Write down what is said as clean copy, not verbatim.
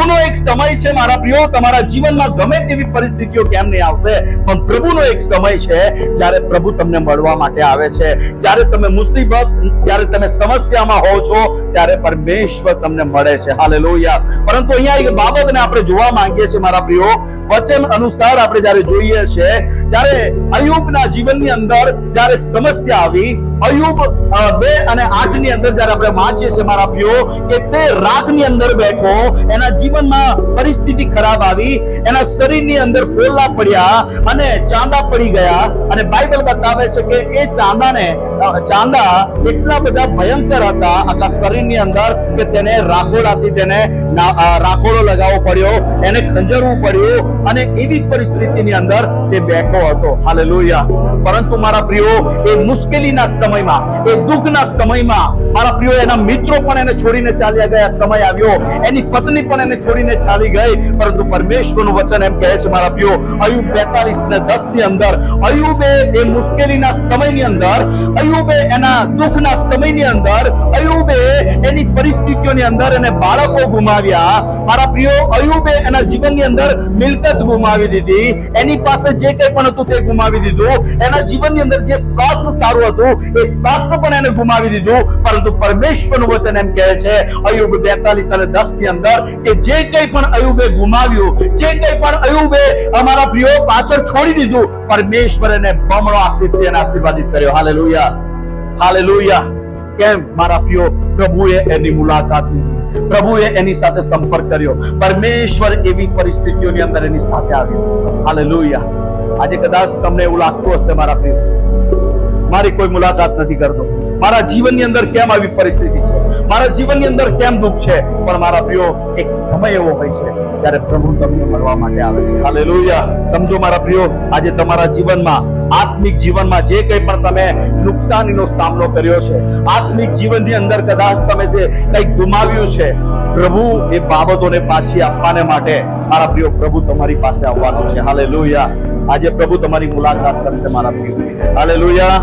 પ્રભુનો એક સમય છે મારા પ્રિયો, તમારા જીવનમાં ગમે તેવી પરિસ્થિતિઓ કેમ નહીં આવશે, પણ પ્રભુનો એક સમય છે જ્યારે પ્રભુ તમને મળવા માટે આવે છે. જ્યારે તમે મુસીબત, જ્યારે તમે સમસ્યામાં હો છો, ત્યારે પરમેશ્વર તમને મળે છે. હાલેલુયા. પરંતુ અહીંયા એક બાબતને આપણે જોવા માંગીએ છીએ મારા પ્રિયો, વચન અનુસાર આપણે જ્યારે જોઈએ છે, ત્યારે અય્યુબના જીવનની અંદર જ્યારે સમસ્યા આવી, અય્યુબ 2:8 ની અંદર જ્યારે આપણે વાંચીએ છીએ મારા પ્રિયો, કે તે રાખની અંદર બેઠો, એના જીવનમાં પરિસ્થિતિ ખરાબ આવી, એના શરીરની અંદર ફોલ્લા પડ્યા અને ચાંદા પડી ગયા. અને બાઇબલ બતાવે છે કે એ ચાંદા એટલા બધા ભયંકર હતા આખા શરીરની અંદર કે તેને રાખોડાથી તેને રાખોડો લગાવવો પડ્યો, એને ખંજરવું પડ્યું, અને એવી પરિસ્થિતિની અંદર તે બેઠો હતો. હાલેલુયા. પરંતુ મારા પ્રિયો, એ મુશ્કેલીના સમયમાં, એ દુઃખના સમયમાં મારા પ્રિયો, એના મિત્રો પણ એને છોડીને ચાલ્યા ગયા, સમય આવ્યો, એની પત્ની પણ એને છોડીને ચાલી ગઈ. પરંતુ પરમેશ્વરનું વચન એમ કહે છે મારા પ્રિયો, અય્યુબ 42:10 ની અંદર, અય્યુબે એ મુશ્કેલીના સમયની અંદર, અય્યુબે એના દુઃખના સમયની અંદર, અય્યુબે એની પરિસ્થિતિઓની અંદર એને બાળકો ગુમાવ્યા. મારા પ્રિયો, અય્યુબે એના જીવનની અંદર મિલકત ગુમાવી દીધી, એની પાસે જે કંઈ પણ હતું તે ગુમાવી દીધું, એના જીવનની અંદર જે સ્વાસ્થ્ય સારું હતું એ સ્વાસ્થ્ય પણ એને ગુમાવી દીધું. પરંતુ પરમેશ્વરનું વચન એમ કહે છે અય્યુબ 42:10 ની અંદર, કે જે કંઈ પણ અય્યુબે ગુમાવ્યું, જે કંઈ પણ અય્યુબે અમારા પ્રિયો પાછળ છોડી દીધું, પરમેશ્વર એને બમણો આશીર્વાદિત કર્યો. હાલેલુયા. હાલેલુયા. કેમ મારા પ્રિયો? પ્રભુએ એની મુલાકાત લીધી, પ્રભુએ એની સાથે સંપર્ક કર્યો, પરમેશ્વર એવી પરિસ્થિતિઓની અંદર એની સાથે આવ્યો. હાલેલુયા. આજે કદાચ તમને એવું લાગતું હશે મારા પ્રિયો, મારી કોઈ મુલાકાત નથી કરતો, મારા જીવનની અંદર કેમ આવી પરિસ્થિતિ છે, મારા જીવનની અંદર કેમ દુઃખ છે. પણ મારા પ્રિયો, એક સમય એવો હોય છે જ્યારે પ્રભુ તમને મળવા માટે આવે છે. હાલેલુયા. સમજો મારા પ્રિયો, આજે તમારા જીવનમાં, આત્મિક જીવનમાં જે કંઈ પણ તમે નુકસાનીનો સામનો કર્યો છે, આત્મિક જીવનની અંદર કદાચ તમે જે કંઈક ગુમાવ્યું છે, પ્રભુ એ બાબતોને પાછી આપવાને માટે મારા પ્રિયો, પ્રભુ તમારી પાસે આવવાનો છે. હાલેલુયા. આજે પ્રભુ તમારી મુલાકાત કરશે મારા પ્રિયો. હાલેલુયા.